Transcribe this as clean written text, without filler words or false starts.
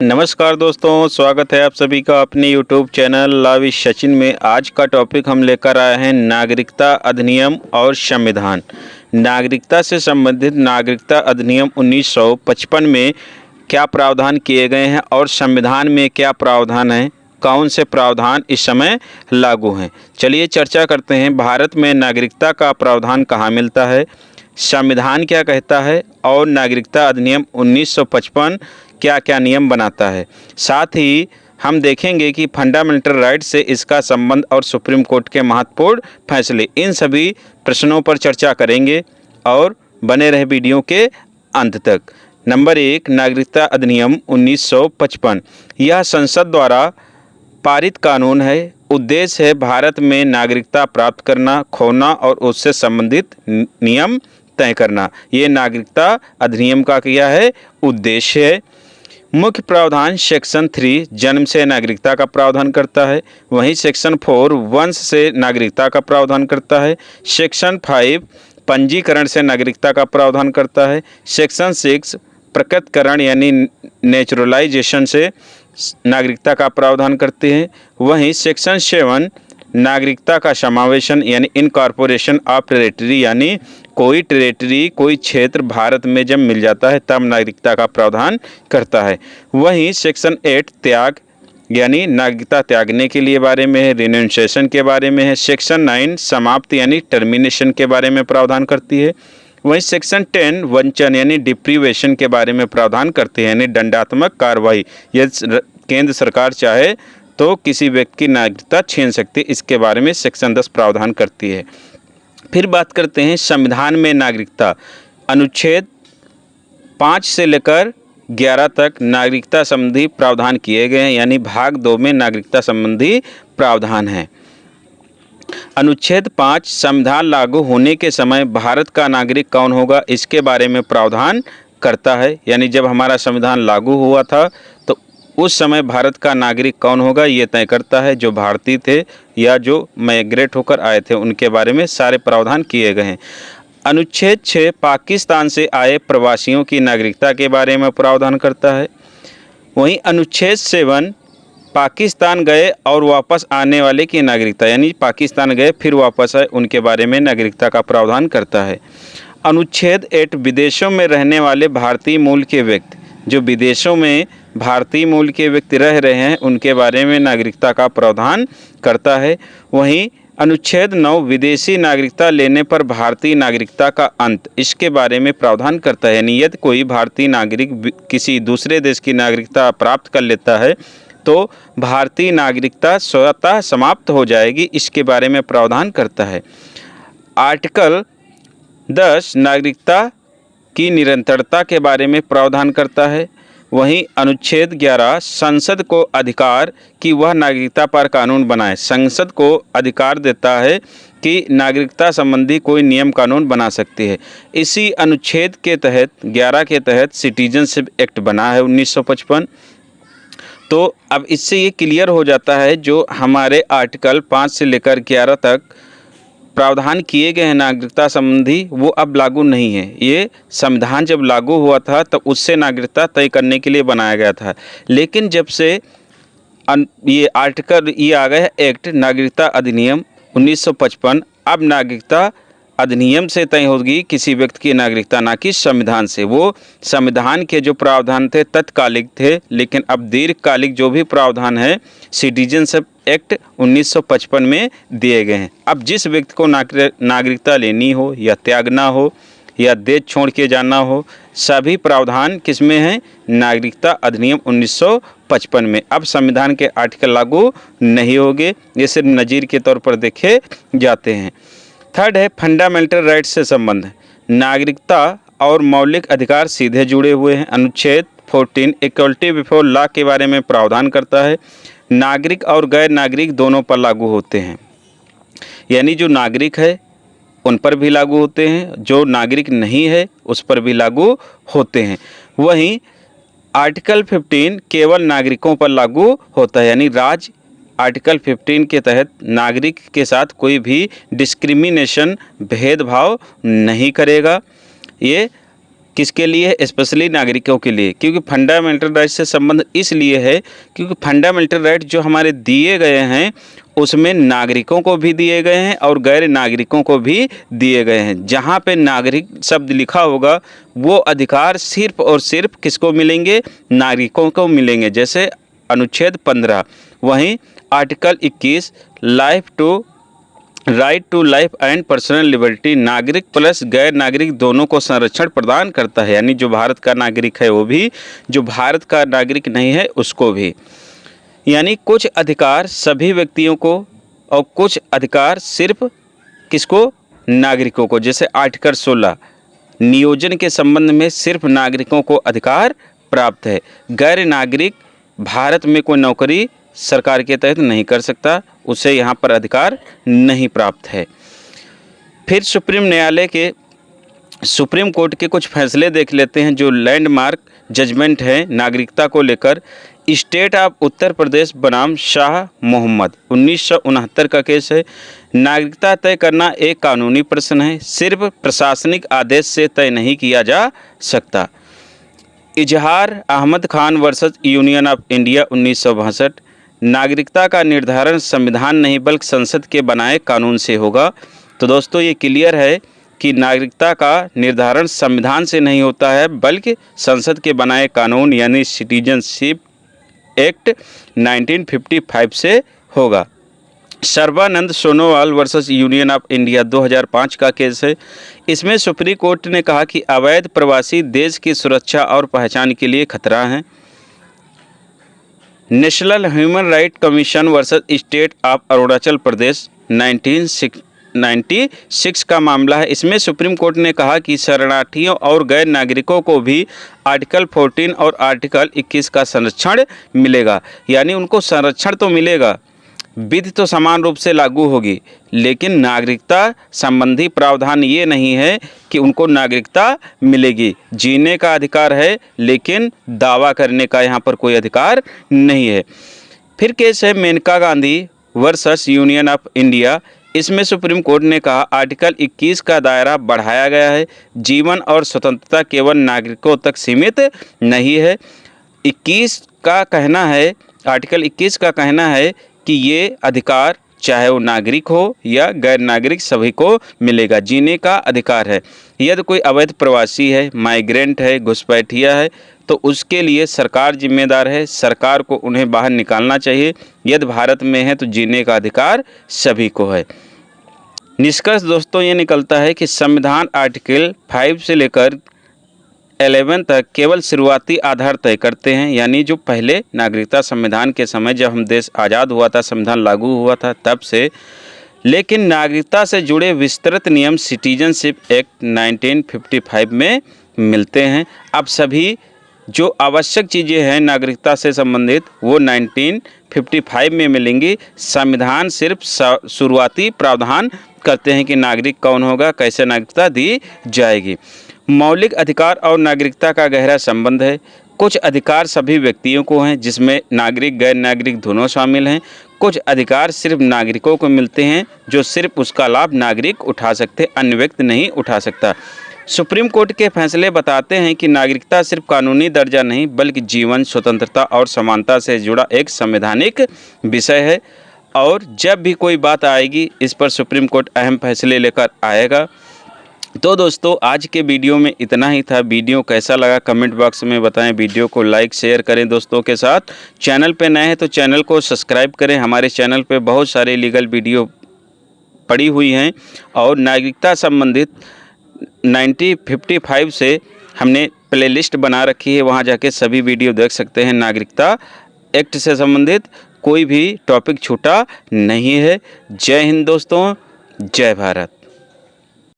नमस्कार दोस्तों, स्वागत है आप सभी का अपने YouTube channel law with Sachin में। आज का टॉपिक हम लेकर आए हैं नागरिकता अधिनियम और संविधान। नागरिकता से संबंधित नागरिकता अधिनियम 1955 में क्या प्रावधान किए गए हैं और संविधान में क्या प्रावधान है, कौन से प्रावधान इस समय लागू हैं। चलिए चर्चा करते हैं। भारत में नागरिकता का प्रावधान कहाँ मिलता है, संविधान क्या कहता है और नागरिकता अधिनियम 1955 क्या क्या नियम बनाता है। साथ ही हम देखेंगे कि फंडामेंटल राइट से इसका संबंध और सुप्रीम कोर्ट के महत्वपूर्ण फैसले, इन सभी प्रश्नों पर चर्चा करेंगे और बने रहे वीडियो के अंत तक। नंबर 1, नागरिकता अधिनियम 1955। यह संसद द्वारा पारित कानून है। उद्देश्य है भारत में नागरिकता प्राप्त करना, खोना और उससे संबंधित नियम तय करना। ये नागरिकता अधिनियम का क्या है, उद्देश्य है। मुख्य प्रावधान सेक्शन 3 जन्म से नागरिकता का प्रावधान करता है। वहीं सेक्शन 4 वंश से नागरिकता का प्रावधान करता है। सेक्शन 5 पंजीकरण से नागरिकता का प्रावधान करता है। सेक्शन 6 प्रकटकरण यानी नेचुरलाइजेशन से नागरिकता का प्रावधान करते हैं। वहीं सेक्शन 7 नागरिकता का समावेशन यानी इनकॉर्पोरेशन ऑफ टेरिटरी, यानी कोई टेरिटरी, कोई क्षेत्र भारत में जब मिल जाता है तब नागरिकता का प्रावधान करता है। वहीं सेक्शन 8 त्याग यानी नागरिकता त्यागने के लिए बारे में है, रिनंसिएशन के बारे में है। सेक्शन 9 समाप्ति यानी टर्मिनेशन के बारे में प्रावधान करती है। वहीं सेक्शन 10 वंचन यानी डिप्रीवेशन के बारे में प्रावधान करते हैं, यानी दंडात्मक कार्रवाई। यदि केंद्र सरकार चाहे तो किसी व्यक्ति की नागरिकता छीन सकती है, इसके बारे में सेक्शन 10 प्रावधान करती है। फिर बात करते हैं संविधान में नागरिकता। अनुच्छेद 5 से लेकर 11 तक नागरिकता संबंधी प्रावधान किए गए हैं, यानी भाग 2 में नागरिकता संबंधी प्रावधान है। अनुच्छेद 5 संविधान लागू होने के समय भारत का नागरिक कौन होगा, इसके बारे में प्रावधान करता है। यानी जब हमारा संविधान लागू हुआ था तो उस समय भारत का नागरिक कौन होगा ये तय करता है। जो भारतीय थे या जो माइग्रेट होकर आए थे उनके बारे में सारे प्रावधान किए गए हैं। अनुच्छेद 6 पाकिस्तान से आए प्रवासियों की नागरिकता के बारे में प्रावधान करता है। वहीं अनुच्छेद 7 पाकिस्तान गए और वापस आने वाले की नागरिकता, यानी पाकिस्तान गए फिर वापस आए उनके बारे में नागरिकता का प्रावधान करता है। अनुच्छेद 8 विदेशों में रहने वाले भारतीय मूल के व्यक्ति, जो विदेशों में भारतीय मूल के व्यक्ति रह रहे हैं उनके बारे में नागरिकता का प्रावधान करता है। वहीं अनुच्छेद 9 विदेशी नागरिकता लेने पर भारतीय नागरिकता का अंत, इसके बारे में प्रावधान करता है। यानी यदि कोई भारतीय नागरिक किसी दूसरे देश की नागरिकता प्राप्त कर लेता है तो भारतीय नागरिकता स्वतः समाप्त हो जाएगी, इसके बारे में प्रावधान करता है। आर्टिकल 10 नागरिकता की निरंतरता के बारे में प्रावधान करता है। वहीं अनुच्छेद 11 संसद को अधिकार कि वह नागरिकता पर कानून बनाए, संसद को अधिकार देता है कि नागरिकता संबंधी कोई नियम कानून बना सकती है। इसी अनुच्छेद के तहत 11 के तहत सिटीजनशिप एक्ट बना है 1955। तो अब इससे ये क्लियर हो जाता है जो हमारे आर्टिकल 5 से लेकर 11 तक प्रावधान किए गए हैं नागरिकता संबंधी, वो अब लागू नहीं है। ये संविधान जब लागू हुआ था तब उससे नागरिकता तय करने के लिए बनाया गया था। लेकिन जब से ये आर्टिकल ये आ गया एक्ट नागरिकता अधिनियम 1955, अब नागरिकता अधिनियम से तय होगी किसी व्यक्ति की नागरिकता, ना कि संविधान से। वो संविधान के जो प्रावधान थे तत्कालिक थे, लेकिन अब दीर्घकालिक जो भी प्रावधान है सिटीजनशिप एक्ट 1955 में दिए गए हैं। अब जिस व्यक्ति को नागरिकता लेनी हो या त्यागना हो या देश छोड़ के जाना हो, सभी प्रावधान किस में हैं, नागरिकता अधिनियम 1955 में। अब संविधान के आर्टिकल लागू नहीं होंगे, ये सिर्फ नज़ीर के तौर पर देखे जाते हैं। थर्ड है फंडामेंटल राइट्स से संबंध। नागरिकता और मौलिक अधिकार सीधे जुड़े हुए हैं। अनुच्छेद 14 इक्वलिटी बिफोर लॉ के बारे में प्रावधान करता है। नागरिक और गैर नागरिक दोनों पर लागू होते हैं, यानी जो नागरिक है उन पर भी लागू होते हैं, जो नागरिक नहीं है उस पर भी लागू होते हैं। वहीं आर्टिकल 15 केवल नागरिकों पर लागू होता है, यानी राज्य आर्टिकल 15 के तहत नागरिक के साथ कोई भी डिस्क्रिमिनेशन भेदभाव नहीं करेगा। ये किसके लिए? स्पेशली नागरिकों के लिए, क्योंकि फंडामेंटल राइट से संबंध इसलिए है क्योंकि फंडामेंटल राइट जो हमारे दिए गए हैं उसमें नागरिकों को भी दिए गए हैं और गैर नागरिकों को भी दिए गए हैं। जहाँ पे नागरिक शब्द लिखा होगा वो अधिकार सिर्फ और सिर्फ किसको मिलेंगे? नागरिकों को मिलेंगे। जैसे अनुच्छेद 15, वहीं article 21 right to life and personal liberty, नागरिक प्लस गैर नागरिक दोनों को संरक्षण प्रदान करता है, यानी जो भारत का नागरिक है वो भी, जो भारत का नागरिक नहीं है उसको भी। यानी कुछ अधिकार सभी व्यक्तियों को और कुछ अधिकार सिर्फ किसको? नागरिकों को। जैसे आर्टिकल 16 नियोजन के संबंध में सिर्फ नागरिकों को अधिकार प्राप्त है। गैर नागरिक भारत में कोई नौकरी सरकार के तहत नहीं कर सकता, उसे यहाँ पर अधिकार नहीं प्राप्त है। फिर सुप्रीम कोर्ट के कुछ फैसले देख लेते हैं जो लैंडमार्क जजमेंट है नागरिकता को लेकर। स्टेट ऑफ उत्तर प्रदेश बनाम शाह मोहम्मद 1969 का केस है। नागरिकता तय करना एक कानूनी प्रश्न है, सिर्फ प्रशासनिक आदेश से तय नहीं किया जा सकता। Izhar Ahmad Khan versus Union of India 1962, नागरिकता का निर्धारण संविधान नहीं बल्कि संसद के बनाए कानून से होगा। तो दोस्तों ये क्लियर है कि नागरिकता का निर्धारण संविधान से नहीं होता है बल्कि संसद के बनाए कानून यानी सिटीजनशिप एक्ट 1955 से होगा। Sarbananda Sonowal versus Union of India 2005 का केस है। इसमें सुप्रीम कोर्ट ने कहा कि अवैध प्रवासी देश की सुरक्षा और पहचान के लिए खतरा हैं। National Human Right Commission versus State of Arunachal Pradesh 1996 का मामला है। इसमें सुप्रीम कोर्ट ने कहा कि शरणार्थियों और गैर नागरिकों को भी आर्टिकल 14 और आर्टिकल 21 का संरक्षण मिलेगा। यानी उनको संरक्षण तो मिलेगा, विधि तो समान रूप से लागू होगी, लेकिन नागरिकता संबंधी प्रावधान ये नहीं है कि उनको नागरिकता मिलेगी। जीने का अधिकार है लेकिन दावा करने का यहाँ पर कोई अधिकार नहीं है। फिर केस है Maneka Gandhi versus Union of India. इसमें सुप्रीम कोर्ट ने कहा आर्टिकल 21 का दायरा बढ़ाया गया है, जीवन और स्वतंत्रता केवल नागरिकों तक सीमित नहीं है। आर्टिकल 21 का कहना है कि ये अधिकार चाहे वो नागरिक हो या गैर नागरिक सभी को मिलेगा। जीने का अधिकार है। यदि कोई अवैध प्रवासी है, माइग्रेंट है, घुसपैठिया है तो उसके लिए सरकार जिम्मेदार है, सरकार को उन्हें बाहर निकालना चाहिए। यदि भारत में है तो जीने का अधिकार सभी को है। निष्कर्ष दोस्तों ये निकलता है कि संविधान आर्टिकल 5 से लेकर 11 तक केवल शुरुआती आधार तय करते हैं, यानी जो पहले नागरिकता संविधान के समय जब हम देश आज़ाद हुआ था, संविधान लागू हुआ था तब से, लेकिन नागरिकता से जुड़े विस्तृत नियम सिटीजनशिप एक्ट 1955 में मिलते हैं। अब सभी जो आवश्यक चीज़ें हैं नागरिकता से संबंधित वो 1955 में मिलेंगी। संविधान सिर्फ शुरुआती प्रावधान करते हैं कि नागरिक कौन होगा, कैसे नागरिकता दी जाएगी। मौलिक अधिकार और नागरिकता का गहरा संबंध है। कुछ अधिकार सभी व्यक्तियों को हैं जिसमें नागरिक गैर नागरिक दोनों शामिल हैं। कुछ अधिकार सिर्फ नागरिकों को मिलते हैं जो सिर्फ उसका लाभ नागरिक उठा सकते, अन्य व्यक्ति नहीं उठा सकता। सुप्रीम कोर्ट के फैसले बताते हैं कि नागरिकता सिर्फ कानूनी दर्जा नहीं बल्कि जीवन, स्वतंत्रता और समानता से जुड़ा एक संवैधानिक विषय है और जब भी कोई बात आएगी इस पर सुप्रीम कोर्ट अहम फैसले लेकर आएगा। तो दोस्तों आज के वीडियो में इतना ही था। वीडियो कैसा लगा कमेंट बॉक्स में बताएं। वीडियो को लाइक शेयर करें दोस्तों के साथ। चैनल पे नए हैं तो चैनल को सब्सक्राइब करें। हमारे चैनल पे बहुत सारे लीगल वीडियो पड़ी हुई हैं और नागरिकता संबंधित 1955 से हमने प्लेलिस्ट बना रखी है, वहां जाके सभी वीडियो देख सकते हैं। नागरिकता एक्ट से संबंधित कोई भी टॉपिक छूटा नहीं है। जय हिंद दोस्तों, जय भारत।